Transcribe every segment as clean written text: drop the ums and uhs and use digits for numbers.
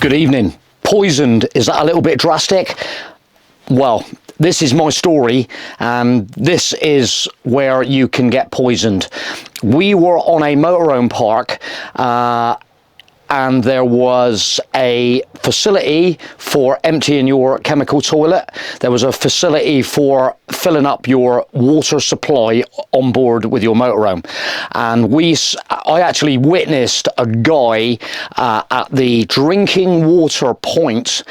Good evening. Poisoned, is that a little bit drastic? Well, this is my story, and this is where you can get poisoned. We were on a motorhome park, and there was a facility for emptying your chemical toilet. There was a facility for filling up your water supply on board with your motorhome. And I actually witnessed a guy at the drinking water point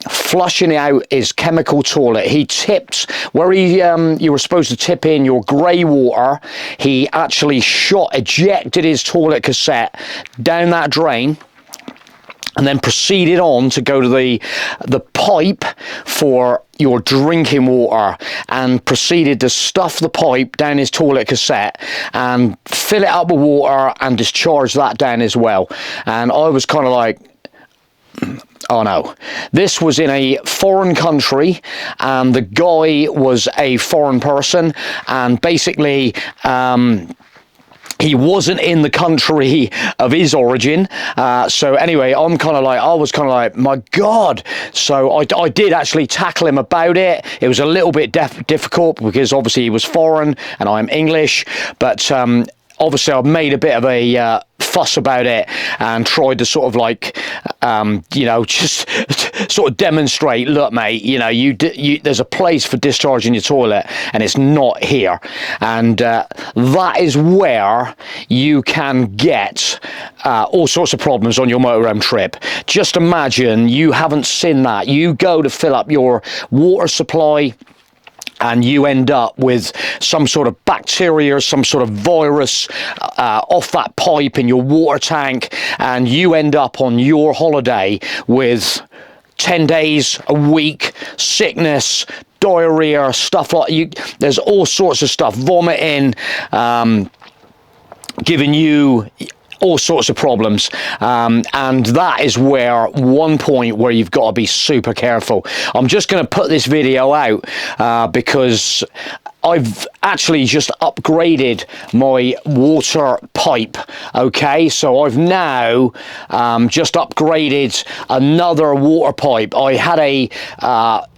flushing out his chemical toilet. He tipped where you were supposed to tip in your grey water. He actually ejected his toilet cassette down that drain, and then proceeded on to go to the pipe for your drinking water, and proceeded to stuff the pipe down his toilet cassette and fill it up with water and discharge that down as well. And I was kind of like, oh no. This was in a foreign country, and the guy was a foreign person, and basically he wasn't in the country of his origin. So anyway, I was kind of like, my God. So I did actually tackle him about it. It was a little bit difficult because obviously he was foreign and I'm English, but obviously I've made a bit of a fuss about it and tried to sort of like, just sort of demonstrate, look, mate, there's a place for discharging your toilet and it's not here. And that is where you can get all sorts of problems on your motorhome trip. Just imagine you haven't seen that. You go to fill up your water supply, and you end up with some sort of bacteria, some sort of virus off that pipe in your water tank, and you end up on your holiday with 10 days, a week, sickness, diarrhea, stuff like there's all sorts of stuff, vomiting, giving you all sorts of problems, and that is one point where you've got to be super careful. I'm just going to put this video out because I've actually just upgraded my water pipe. Okay, so I've now just upgraded another water pipe. I had a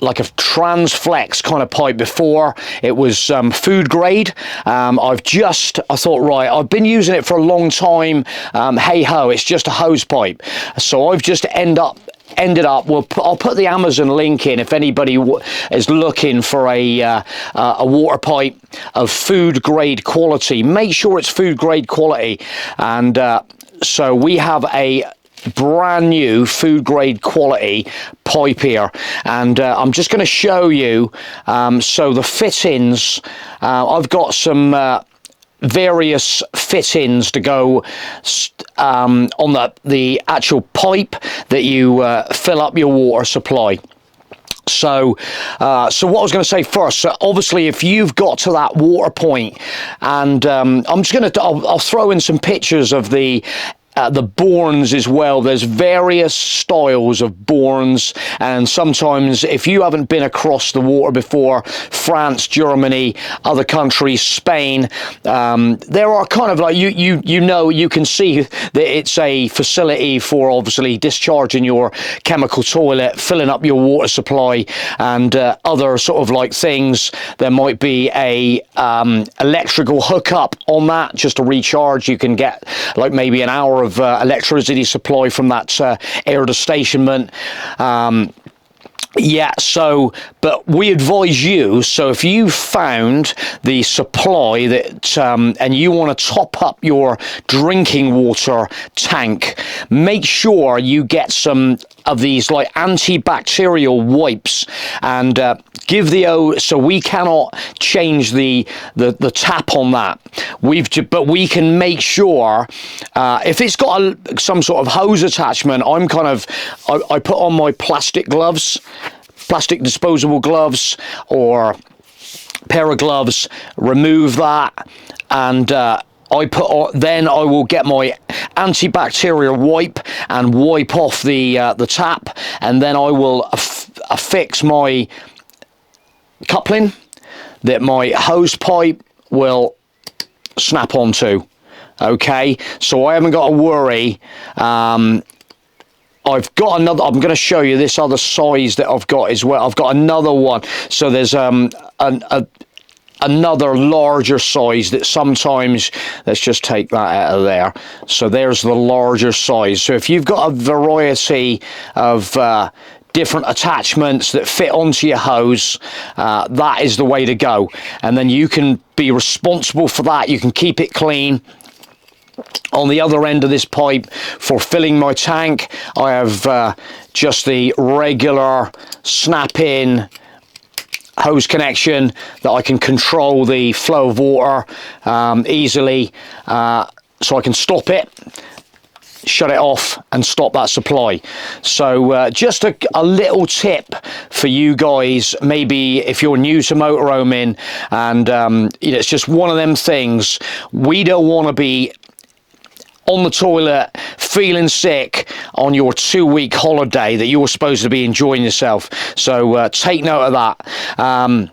like a Transflex kind of pipe before. It was food grade. I thought, right, I've been using it for a long time. Hey ho, it's just a hose pipe. So I've just ended up, I'll put the Amazon link in if anybody is looking for a water pipe of food grade quality. Make sure it's food grade quality. And so we have a brand new food grade quality pipe here, and I'm just going to show you. So the fittings, I've got some various fittings to go on the actual pipe that you fill up your water supply. So what I was going to say first, so obviously if you've got to that water point, and I'll throw in some pictures of the Bornes as well. There's various styles of Bornes, and sometimes if you haven't been across the water before, France, Germany, other countries, Spain, there are kind of like you can see that it's a facility for obviously discharging your chemical toilet, filling up your water supply, and other sort of like things. There might be a electrical hookup on that just to recharge. You can get like maybe an hour of electricity supply from that AIRES stationment. Yeah, so, but we advise you, so if you found the supply that, and you want to top up your drinking water tank, make sure you get some of these like antibacterial wipes, and give so we cannot change the tap on that. But we can make sure, if it's got some sort of hose attachment, I put on my plastic gloves, plastic disposable gloves, or pair of gloves, remove that, and then I will get my antibacterial wipe and wipe off the tap, and then I will affix my coupling that my hose pipe will snap onto. Okay, so I haven't got to worry I've got another, I'm going to show you this other size that I've got as well. I've got another one. So there's another larger size that sometimes, let's just take that out of there. So there's the larger size. So if you've got a variety of different attachments that fit onto your hose, that is the way to go. And then you can be responsible for that. You can keep it clean. On the other end of this pipe, for filling my tank, I have just the regular snap-in hose connection that I can control the flow of water easily, so I can stop it, shut it off and stop that supply. So just a little tip for you guys, maybe if you're new to motorhoming, and you know, it's just one of them things. We don't want to be on the toilet feeling sick on your 2-week holiday that you were supposed to be enjoying yourself. So take note of that.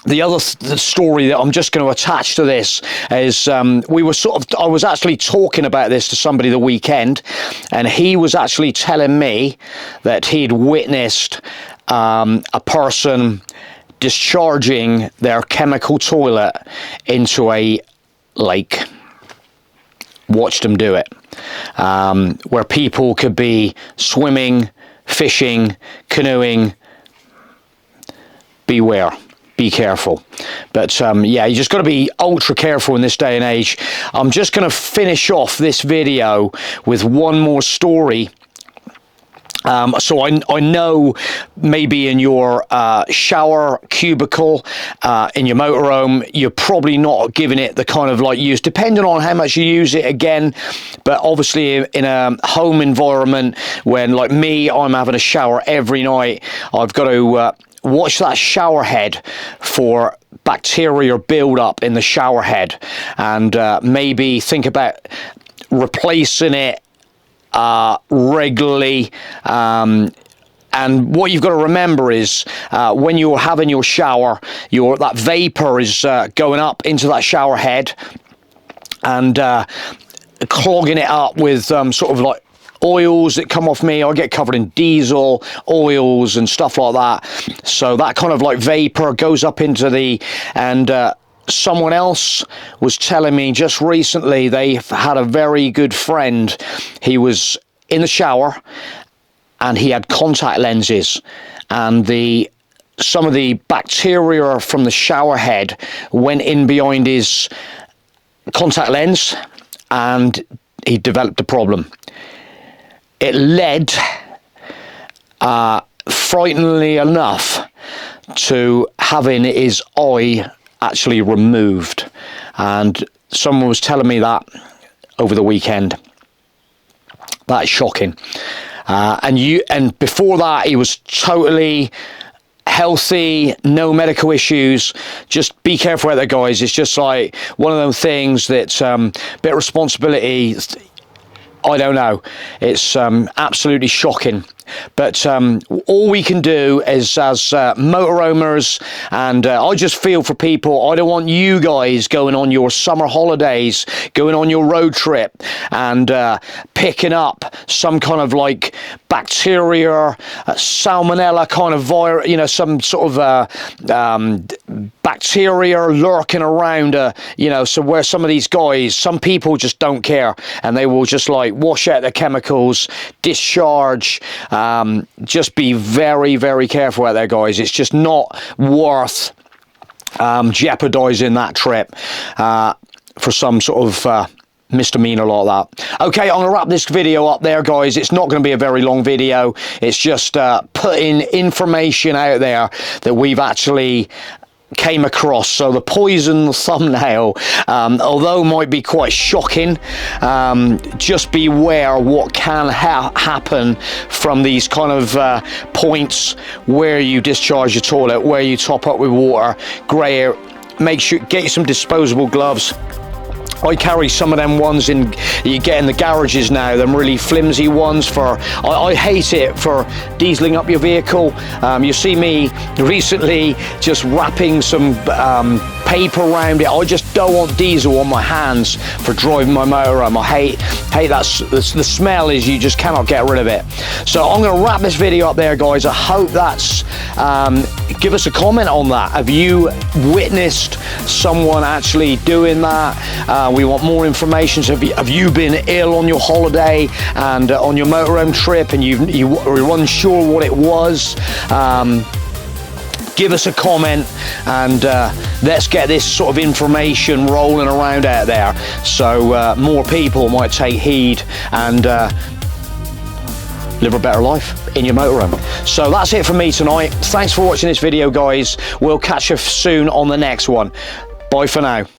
The other story that I'm just going to attach to this is I was actually talking about this to somebody the weekend, and he was actually telling me that he'd witnessed a person discharging their chemical toilet into a lake. Watched them do it, where people could be swimming, fishing, canoeing. Beware, be careful. But yeah, you just got to be ultra careful in this day and age. I'm just going to finish off this video with one more story. So I know maybe in your shower cubicle in your motorhome, you're probably not giving it the kind of like use, depending on how much you use it again. But obviously in a home environment, when like me, I'm having a shower every night, I've got to watch that shower head for bacteria build-up in the shower head, and maybe think about replacing it regularly. And what you've got to remember is when you're having your shower, that vapor is going up into that shower head and clogging it up with sort of like oils that come off me. I get covered in diesel oils and stuff like that. So that kind of like vapor goes up into someone else was telling me just recently they had a very good friend. He was in the shower and he had contact lenses, and some of the bacteria from the shower head went in behind his contact lens and he developed a problem. It led, frighteningly enough, to having his eye actually removed, and someone was telling me that over the weekend. That's shocking. And before that he was totally healthy, no medical issues. Just be careful out there, guys. It's just like one of those things that's bit of responsibility. I don't know. It's absolutely shocking. But all we can do is, as motorhomers, and I just feel for people. I don't want you guys going on your summer holidays, going on your road trip, and picking up some kind of like bacteria, salmonella kind of virus, you know, some sort of bacteria lurking around, you know, so where some of these guys, some people just don't care, and they will just like wash out their chemicals, discharge. Just be very, very careful out there, guys. It's just not worth jeopardizing that trip for some sort of misdemeanor like that. Okay, I'm gonna wrap this video up there, guys. It's not going to be a very long video. It's just putting information out there that we've actually came across. So the poison thumbnail, although might be quite shocking, just beware what can happen from these kind of points where you discharge your toilet, where you top up with water. Grey air. Make sure get you some disposable gloves. I carry some of them ones you get in the garages now, them really flimsy ones I hate it for dieseling up your vehicle. You see me recently just wrapping some paper around it. I just don't want diesel on my hands for driving my motorhome. I hate that. The smell is, you just cannot get rid of it. So I'm going to wrap this video up there, guys. I hope that's give us a comment on that. Have you witnessed someone actually doing that? We want more information. So have you been ill on your holiday and on your motorhome trip, and you were unsure what it was? Give us a comment, and let's get this sort of information rolling around out there, so more people might take heed and live a better life in your motorhome. So that's it from me tonight. Thanks for watching this video, guys. We'll catch you soon on the next one. Bye for now.